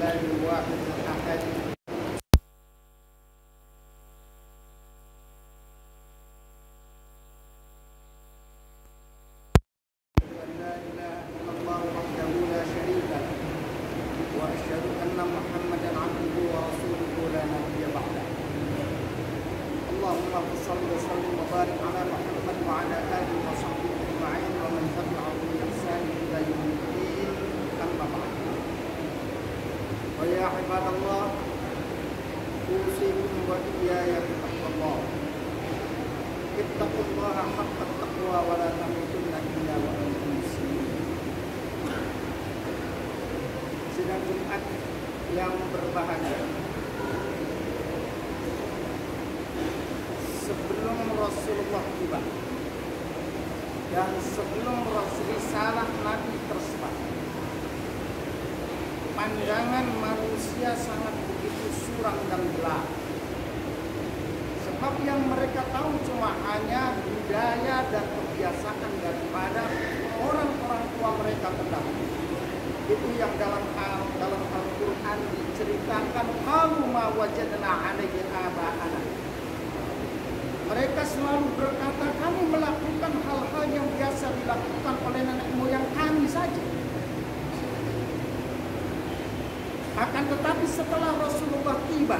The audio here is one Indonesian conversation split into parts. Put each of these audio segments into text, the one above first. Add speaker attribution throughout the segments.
Speaker 1: لله الواحد الأحد لا إله إلا الله وحده لا شريك له وأشهد أن محمدا عبده ورسوله لا نبي بعده اللهم صل وسلم وبارك على محمد وعلى آله وصحبه أجمعين ومن تبعهم بإحسان إلى يوم الدين أما بعد ويا عباد الله أوصيكم وإياي بتقوى الله اتقوا الله حق التقوى ولا تموتن إلا وأنتم مسلمون. Sidang Jumat yang berbahagia, sebelum Rasulullah tiba dan sebelum risalah Nabi tersebar, pandangan manusia sangat begitu suram dan gelap. Sebab yang mereka tahu cuma hanya budaya dan kebiasaan daripada orang-orang tua mereka terdahulu. Itu yang dalam Al-Quran diceritakan, qalu ma wajadna alaihi aba'ana. Mereka selalu berkata, kami melakukan hal-hal yang biasa dilakukan oleh nenek moyang kami saja. Akan tetapi setelah Rasulullah tiba,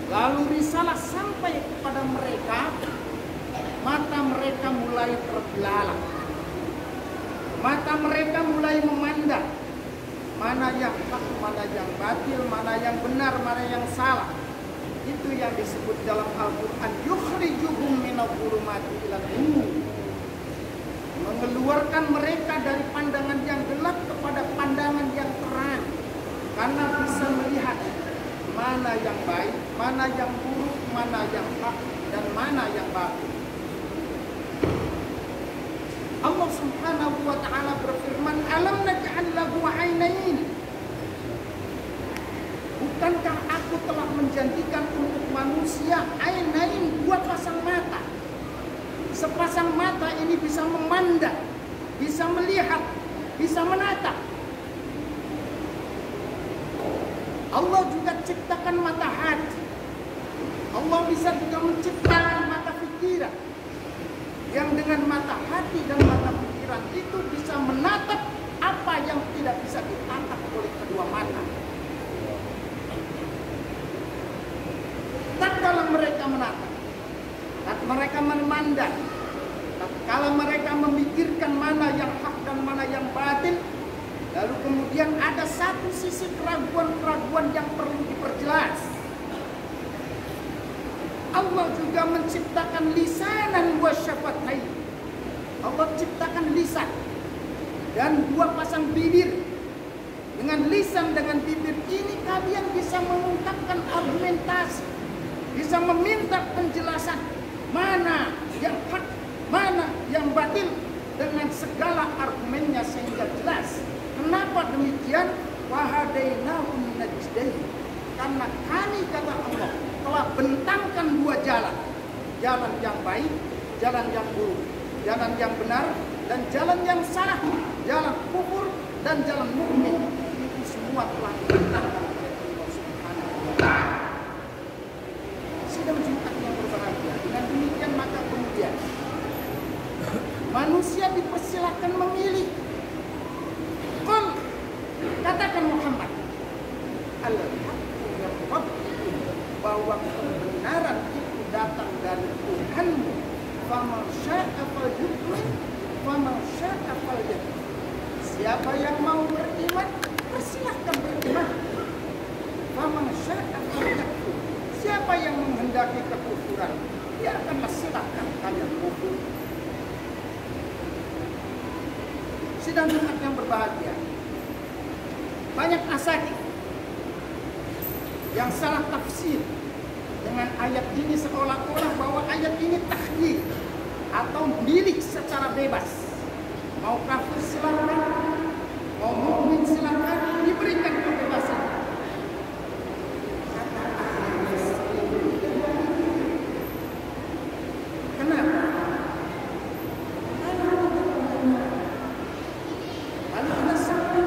Speaker 1: lalu risalah sampai kepada mereka, mata mereka mulai terbelalak. Mata mereka mulai memandang mana yang hak, mana yang batil, mana yang benar, mana yang salah. Itu yang disebut dalam Al-Quran, yukhrijuhum minadh-dhulumati ilal nur. Mengeluarkan mereka dari pandangan yang gelap kepada pandangan yang terang. Karena bisa melihat mana yang baik, mana yang buruk, mana yang hak, dan mana yang batil. Allah Subhanahu wa ta'ala berfirman, alam naj'al lahu 'ainain. Bukankah aku telah menjanjikan untuk manusia 'ainain, dua pasang mata. Sepasang mata ini bisa memandang, bisa melihat, bisa menatap. Allah juga ciptakan mata hati. Allah bisa juga menciptakan mata pikiran, yang dengan mata hati dan mata pikiran itu bisa menatap apa yang tidak bisa ditangkap oleh kedua mata. Tatkala mereka menatap, tatkala mereka memandang, tatkala mereka memikirkan mana yang hak dan mana yang batil, lalu kemudian ada satu sisi keraguan-keraguan yang perlu diperjelas. Allah juga menciptakan lisanan wa syafatain. Allah ciptakan lisan dan dua pasang bibir. Dengan lisan dengan bibir ini kalian bisa mengungkapkan argumentasi, bisa meminta penjelasan mana yang hak, mana yang batil dengan segala argumennya sehingga jelas. Kenapa demikian? Wahadainahum najdain. Karena kami, kata Allah, telah bentangkan dua jalan. Jalan yang baik, jalan yang buruk, jalan yang benar, dan jalan yang salah, jalan kufur dan jalan mukmin. Itu semua telah dibentangkan oleh Allah Subhanahu wa ta'ala. Sidang Jumat yang berbahagia, dengan demikian maka kemudian manusia dipersilakan memilih. Qul, katakan Muhammad, bahwa kebenaran itu datang dari Tuhanmu. Faman syaa falyu'min, faman syaa falyakfur. Siapa yang mau beriman, persilahkan beriman. Faman syaa falyakfur. Siapa yang menghendaki kekufuran, biarkanlah, silahkan kalian kufur. Sidang Jumat yang berbahagia, banyak asatidz yang salah tafsir dengan ayat ini seolah-olah bahwa ayat ini tahdid atau milik secara bebas. Mau kafir silakan, mau mukmin silakan, diberikan kebebasan. Kenapa? Kalau kita sampai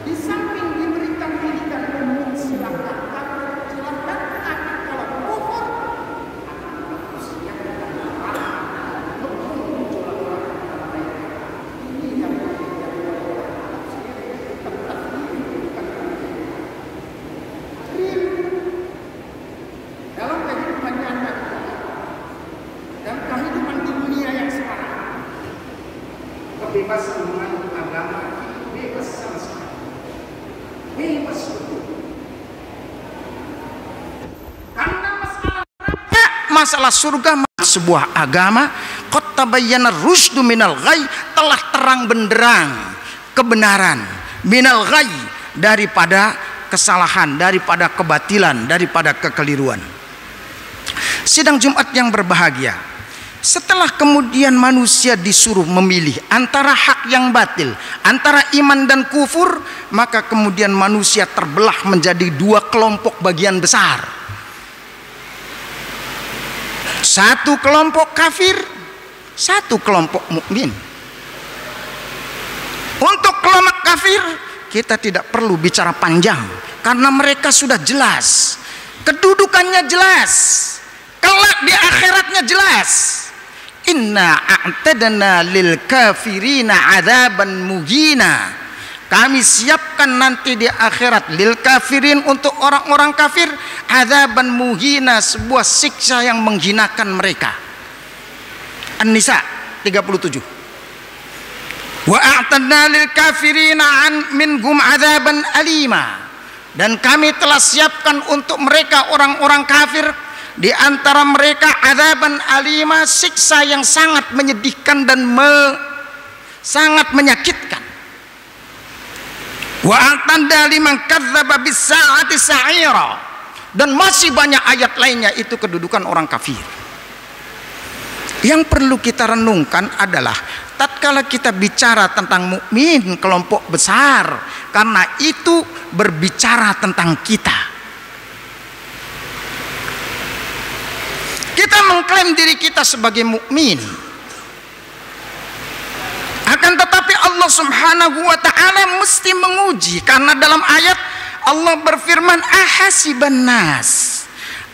Speaker 1: Di samping diberikan pendidikan umum, silahkan silahkan, tapi kalau kufur dalam kehidupan nyata dan kehidupan di dunia yang sekarang, kebebasan menganut agama bebas sama sekali, bebas betul. Karena masalah surga, sebuah agama qad tabayyana rusdu minal ghayy, telah terang benderang kebenaran, minal ghayy, daripada kesalahan, daripada kebatilan, daripada kekeliruan. Sidang Jumat yang berbahagia, setelah kemudian manusia disuruh memilih antara hak yang batil, antara iman dan kufur, maka kemudian manusia terbelah menjadi dua kelompok bagian besar. Satu kelompok kafir, satu kelompok mukmin. Untuk kelompok kafir kita tidak perlu bicara panjang, karena mereka sudah jelas, kedudukannya jelas, kelak di akhiratnya jelas. Inna a'tadna lil kafirina adzaban muhina. Kami siapkan nanti di akhirat lil kafirin, untuk orang-orang kafir, adzaban muhina, sebuah siksa yang menghinakan mereka. An-Nisa 37. Wa a'tadna lil kafirina minhum adzaban alima. Dan kami telah siapkan untuk mereka orang-orang kafir, di antara mereka adzaban alima, siksa yang sangat menyedihkan dan sangat menyakitkan. Wa a'tadna liman kadzdzaba bis-sa'ati sa'ira. Dan masih banyak ayat lainnya, itu kedudukan orang kafir. Yang perlu kita renungkan adalah tatkala kita bicara tentang mukmin kelompok besar, karena itu berbicara tentang kita. Kita mengklaim diri kita sebagai mukmin, akan tetapi Allah Subhanahu wa ta'ala mesti menguji, karena dalam ayat Allah berfirman, ahasiban nas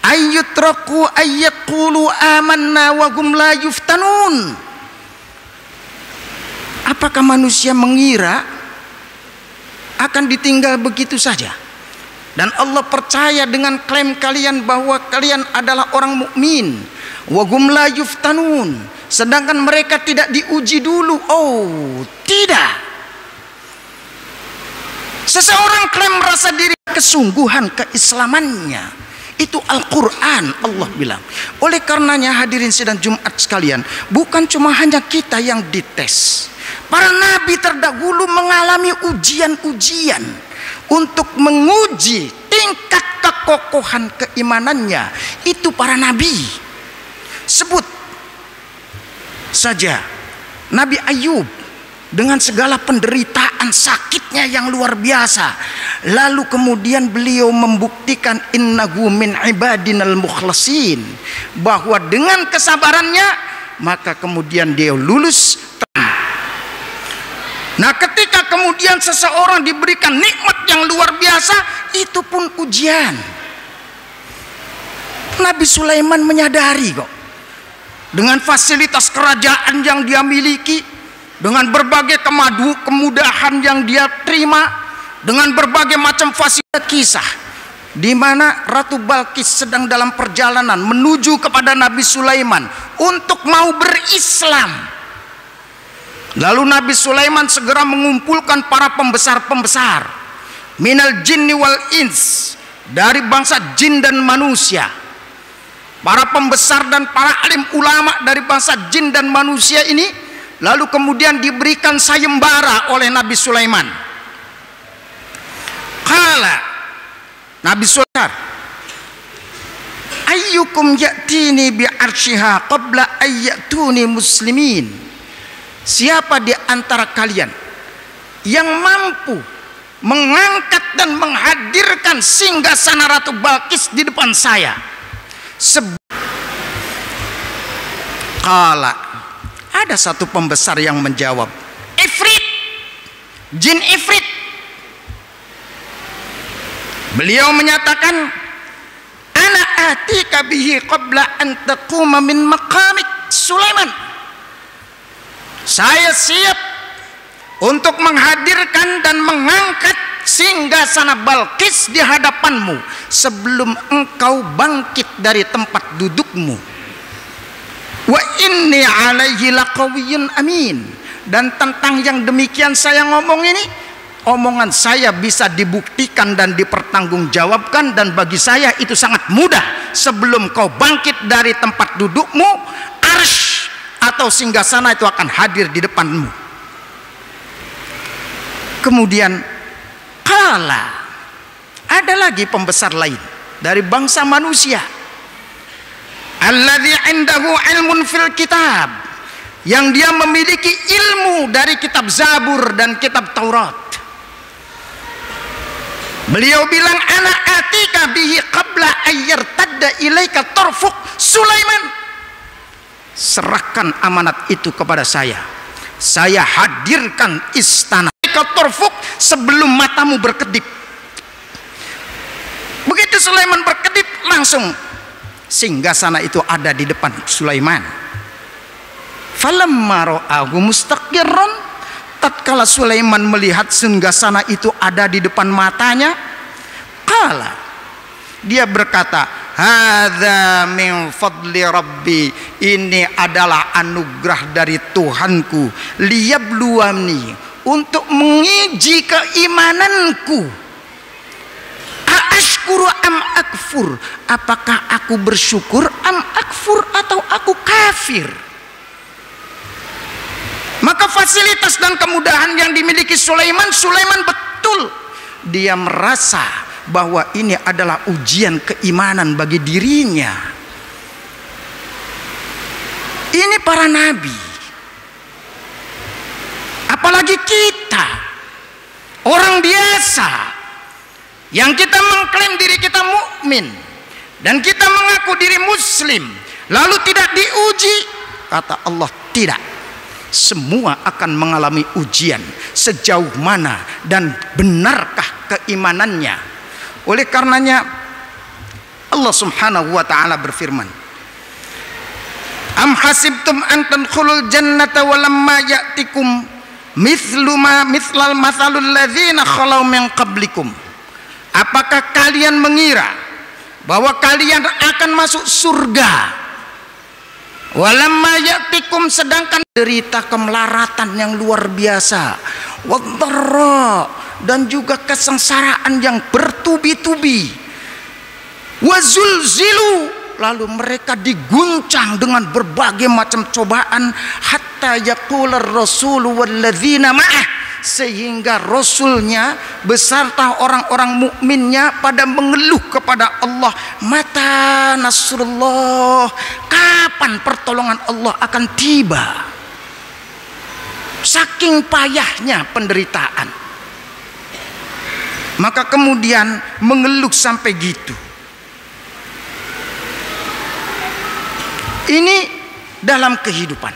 Speaker 1: ayyutraku ayyaqulu amanna wa hum la yuftanun. Apakah manusia mengira akan ditinggal begitu saja? Dan Allah percaya dengan klaim kalian bahwa kalian adalah orang mukmin, wa hum la yuftanun, sedangkan mereka tidak diuji dulu. Oh, tidak. Seseorang klaim merasa diri kesungguhan keislamannya, itu Al-Quran, Allah bilang. Oleh karenanya hadirin sidang Jumat sekalian, bukan cuma hanya kita yang dites. Para nabi terdahulu mengalami ujian-ujian untuk menguji tingkat kekokohan keimanannya. Itu para nabi. Sebut saja Nabi Ayub, dengan segala penderitaan sakitnya yang luar biasa, lalu kemudian beliau membuktikan innahu min ibadinal mukhlasin, bahwa dengan kesabarannya maka kemudian dia lulus. Nah, ketika kemudian seseorang diberikan nikmat yang luar biasa, itu pun ujian. Nabi Sulaiman menyadari kok, dengan fasilitas kerajaan yang dia miliki, dengan berbagai kemudahan yang dia terima, dengan berbagai macam fasilitas, kisah di mana Ratu Balkis sedang dalam perjalanan menuju kepada Nabi Sulaiman untuk mau berislam. Lalu Nabi Sulaiman segera mengumpulkan para pembesar-pembesar minal jinni wal ins, dari bangsa jin dan manusia. Para pembesar dan para alim ulama dari bangsa jin dan manusia ini lalu kemudian diberikan sayembara oleh Nabi Sulaiman. Qala, Nabi Sulaiman, ayyukum ya'tini bi arsyiha qabla ayyatuni muslimin. Siapa di antara kalian yang mampu mengangkat dan menghadirkan singgasana Ratu Balkis di depan saya? Qala, ada satu pembesar yang menjawab, Ifrit, jin Ifrit. Beliau menyatakan, ana atika bihi qabla an taquma min maqamik Sulaiman. Saya siap untuk menghadirkan dan mengangkat singgasana Balqis di hadapanmu sebelum engkau bangkit dari tempat dudukmu. Wa inni alaihi laqawiyyun amin. Dan tentang yang demikian saya ngomong ini, omongan saya bisa dibuktikan dan dipertanggungjawabkan, dan bagi saya itu sangat mudah. Sebelum kau bangkit dari tempat dudukmu, arsy atau singgasana itu akan hadir di depanmu. Kemudian kala, ada lagi pembesar lain dari bangsa manusia, alladzi indahu ilmun fil kitab, yang dia memiliki ilmu dari kitab Zabur dan kitab Taurat. Beliau bilang, ana atika bihi qabla ayyartadda ilaika tarfuq Sulaiman. Serahkan amanat itu kepada saya hadirkan istana tarfuq sebelum matamu berkedip. Begitu Sulaiman berkedip, langsung singgasana itu ada di depan Sulaiman. Falamma ra'ahu mustaqirran, tatkala Sulaiman melihat singgasana itu ada di depan matanya, qala, dia berkata, hadza min fadli rabbi, ini adalah anugerah dari Tuhanku, liyabluwani, untuk menguji keimananku. Aashkuru am akfur, apakah aku bersyukur, am akfur, atau aku kafir. Maka fasilitas dan kemudahan yang dimiliki Sulaiman betul dia merasa bahwa ini adalah ujian keimanan bagi dirinya. Ini para nabi, apalagi kita orang biasa yang kita mengklaim diri kita mukmin dan kita mengaku diri muslim, lalu tidak diuji. Kata Allah, tidak, semua akan mengalami ujian sejauh mana dan benarkah keimanannya. Oleh karenanya Allah Subhanahu wa taala berfirman, am hasibtum an tadkhulul jannata walamma ya'tikum mithlal mathalul ladzina khalau min qablikum. Apakah kalian mengira bahwa kalian akan masuk surga walamma ya'tikum, sedangkan derita kemelaratan yang luar biasa, wadharra, dan juga kesengsaraan yang bertubi-tubi, wazulzilu, lalu mereka diguncang dengan berbagai macam cobaan, hatta yaqular rasulu walladzina ma'ah, sehingga rasulnya beserta orang-orang mukminnya pada mengeluh kepada Allah, mata nasrullah, kapan pertolongan Allah akan tiba. Saking payahnya penderitaan, maka kemudian mengeluh sampai gitu. Ini dalam kehidupan,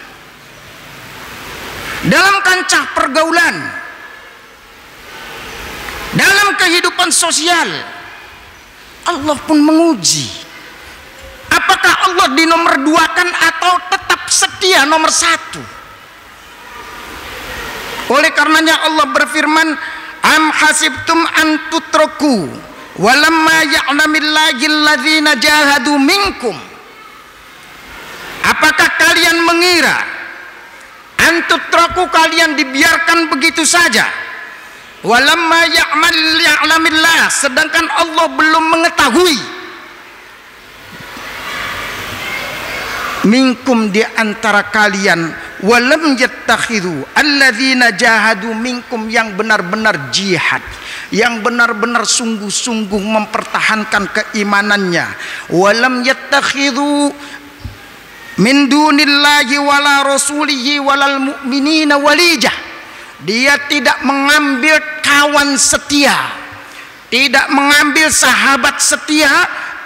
Speaker 1: dalam kancah pergaulan, dalam kehidupan sosial, Allah pun menguji. Apakah Allah dinomor duakan atau tetap setia nomor satu? Oleh karenanya Allah berfirman, am hasibtum an tutraku walamma ya'lamillahu alladzina jahadu minkum. Apakah kalian mengira antutraku, kalian dibiarkan begitu saja, walamma ya'lamillah, sedangkan Allah belum mengetahui, minkum, di antara kalian, walam yattakhidhu alladzina jahadu minkum, yang benar-benar jihad, yang benar-benar sungguh-sungguh mempertahankan keimanannya, walam yattakhidhu min dunillahi wala rasulihi walal mu'minina walijah, dia tidak mengambil kawan setia, tidak mengambil sahabat setia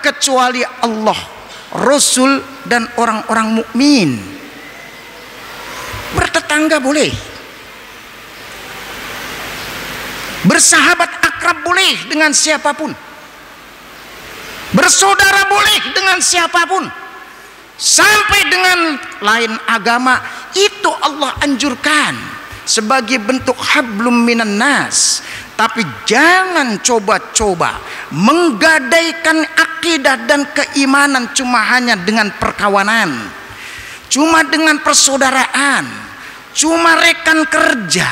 Speaker 1: kecuali Allah, Rasul, dan orang-orang mukmin. Bertetangga boleh, bersahabat akrab boleh dengan siapapun,
Speaker 2: Bersaudara boleh dengan siapapun, sampai dengan lain agama, itu Allah anjurkan sebagai bentuk hablum minan nas. Tapi jangan coba-coba menggadaikan akidah dan keimanan cuma hanya dengan perkawanan, cuma dengan persaudaraan, cuma rekan kerja.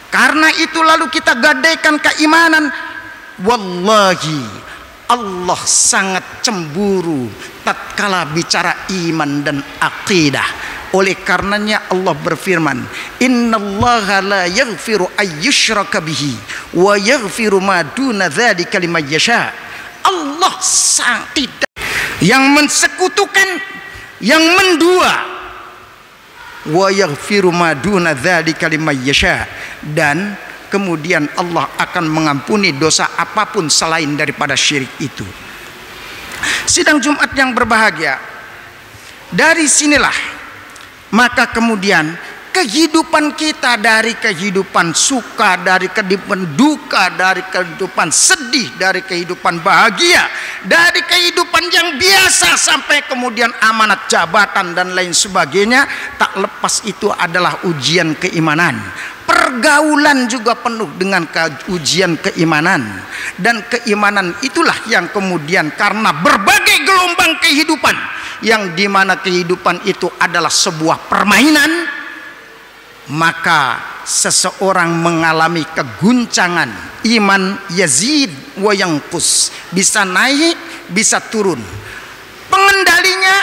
Speaker 2: Karena itu lalu kita gadaikan keimanan, wallahi Allah sangat cemburu tatkala bicara iman dan akidah. Oleh karenanya Allah berfirman, innallaha la yaghfiru ayyushraka bihi wa yaghfiru ma duna dzalika liman yasha. Allah tidak yang mensekutukan, yang mendua, wa yaghfiru ma duna dzalika liman yasha, dan kemudian Allah akan mengampuni dosa apapun selain daripada syirik itu. Sidang Jumat yang berbahagia, dari sinilah maka kemudian kehidupan kita, dari kehidupan suka, dari kehidupan duka, dari kehidupan sedih, dari kehidupan bahagia, dari kehidupan yang biasa sampai kemudian amanat jabatan dan lain sebagainya, tak lepas itu adalah ujian keimanan. Pergaulan juga penuh dengan ujian keimanan, dan keimanan itulah yang kemudian karena berbagai gelombang kehidupan, yang dimana kehidupan itu adalah sebuah permainan, maka seseorang mengalami keguncangan iman, yazid wa yanqus, bisa naik bisa turun. Pengendalinya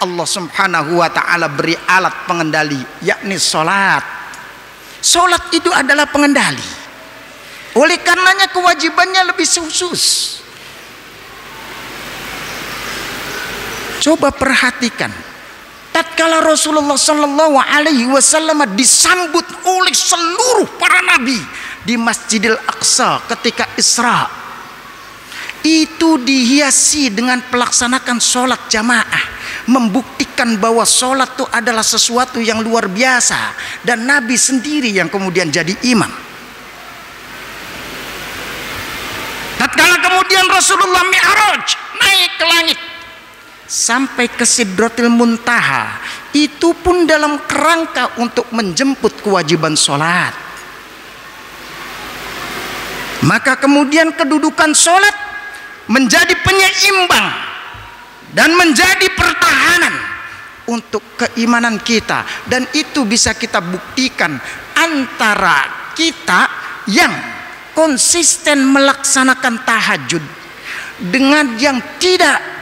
Speaker 2: Allah Subhanahu wa ta'ala beri alat pengendali, yakni sholat. Sholat itu adalah pengendali. Oleh karenanya kewajibannya lebih khusus. Coba perhatikan, tatkala Rasulullah Sallallahu Alaihi Wasallam disambut oleh seluruh para nabi di Masjidil Aqsa ketika Isra, itu dihiasi dengan pelaksanakan sholat jamaah, membuktikan bahwa sholat itu adalah sesuatu yang luar biasa, dan Nabi sendiri yang kemudian jadi imam. Tatkala kemudian Rasulullah Mi'raj, naik ke langit sampai ke Sidratil Muntaha, itu pun dalam kerangka untuk menjemput kewajiban sholat. Maka kemudian kedudukan sholat menjadi penyeimbang dan menjadi pertahanan untuk keimanan kita, dan itu bisa kita buktikan antara kita yang konsisten melaksanakan tahajud dengan yang tidak.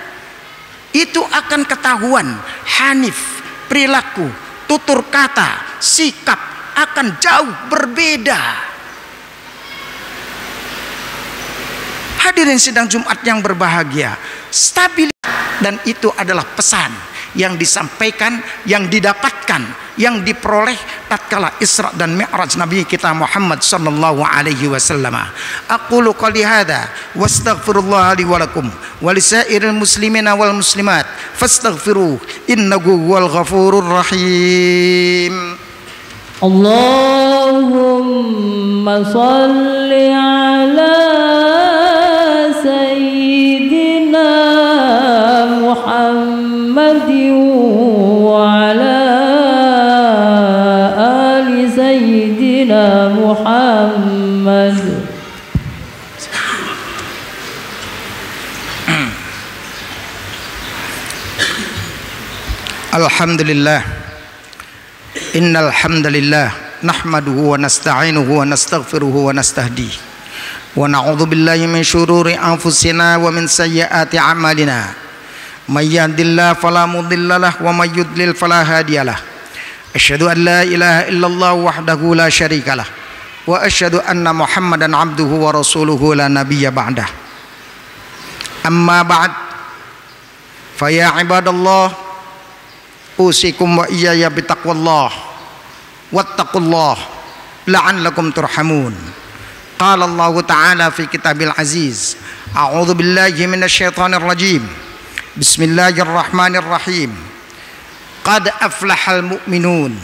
Speaker 2: Itu akan ketahuan hanif, perilaku, tutur kata, sikap akan jauh berbeda. Hadirin sidang Jumat yang berbahagia, stabilitas, dan itu adalah pesan yang disampaikan, yang didapatkan, yang diperoleh tatkala Isra dan Mi'raj Nabi kita Muhammad sallallahu alaihi wasallam. Aqulu qouli hadza wastaghfirullah li wa lakum wa lisairil muslimina wal muslimat fastaghfiruh innahu huwal ghafurur rahim.
Speaker 3: Allahumma shalli ala sayyidina Muhammadin wa ala ali sayyidina Muhammad.
Speaker 2: Alhamdulillah, innal hamdalillah nahmaduhu wa nasta'inuhu wa nastaghfiruhu wa nastahdihi wa na'udzu billahi min syururi anfusina wa min sayyiati a'malina. May yahdihillahu fala mudhillalah wa may yudlil fala hadiyalah. Asyhadu an la ilaha illallah wahdahu la syarikalah wa asyhadu anna Muhammadan abduhu wa rasuluhu la nabiyya ba'dah. Amma ba'd, fa ya ibadallah, usikum wa iyaya bitaqwallah wattaqullah la'allakum turhamun. Qala Allah ta'ala fi kitabil aziz, a'udzu billahi minasyaitonir rajim, bismillahirrahmanirrahim. Qad aflahal mu'minun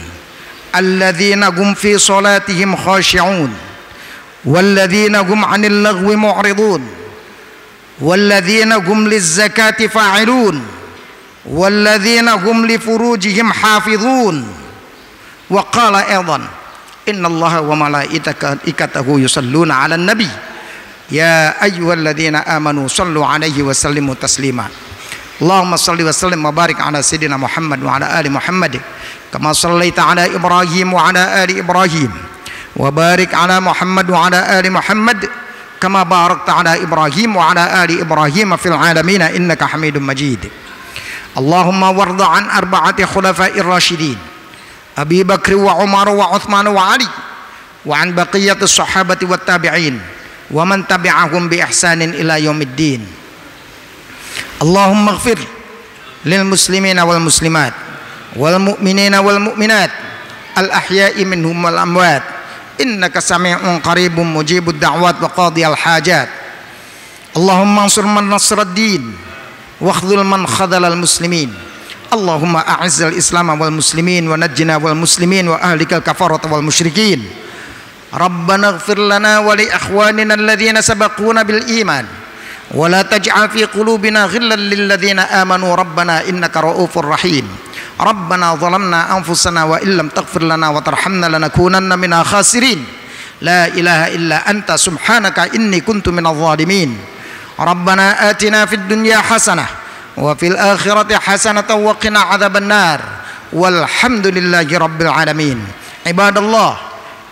Speaker 2: alladzina hum fi salatihim khashi'un walladzina hum 'anil lagwi mu'ridun walladzina hum lizzakati fa'ilun walladzina hum li furujihim hafizun. Wa qala aidan innallaha wa malaikatahu yusalluna 'alan nabi ya ayyuhalladzina amanu sallu 'alaihi wa sallimu taslima. Allahumma salli wa sallim wa barik ala sayyidina Muhammad wa ala ali Muhammad kama sallaita ala Ibrahim wa ala ali Ibrahim wa barik ala Muhammad wa ala ali Muhammad kama barakta ala Ibrahim wa ala ali Ibrahim fil alamin innaka Hamidum Majid. Allahumma warda an arba'ati khulafa'ir rasyidin Abi Bakr wa Umar wa Uthman wa Ali wa an baqiyatis sahabati wat tabi'in wa man tabi'ahum bi ihsanin ila yaumiddin. Allahumma ighfir lil muslimina wal muslimat wal mu'minina wal mu'minat al ahya'i minhum wal amwat innaka sami'un qaribun mujibud da'wat wa qadiyal hajat. Allahumma ansur man nasrad din wa khudhul man khadhalal muslimin. Allahumma a'izzal islam wal muslimin wa najjina wal muslimin wa ahlikal kafarata wal musyrikin. Rabbana ighfir lana wa li ikhwanina alladhina sabaquna bil iman wa la taj'al fi qulubina ghillan lil ladzina amanu rabbana innaka ra'ufur rahim. Rabbana zalamna anfusana wa illam taghfir lana wa tarhamna lanakunanna minal khasirin. La ilaha illa anta subhanaka inni kuntu minadh dhalimin. Rabbana atina fid dunya hasanah wa fil akhirati hasanatan wa qina adzaban nar. Walhamdulillahi rabbil alamin. Ibadallah,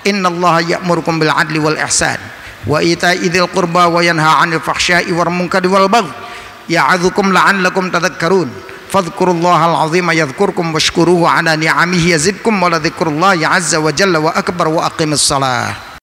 Speaker 2: innallaha ya'murukum bil adli wal ihsan wa ita'i dzil qurba wa yanha 'anil fahsya'i wal munkari wal baghi ya'idzukum la'allakum tadhakkarun. Fadhkurullahal 'azima yadhkurkum washkuruhu 'ala ni'amihi yazidkum wa la dzikrullahi 'azza wa jalla wa akbar wa aqimis shalah.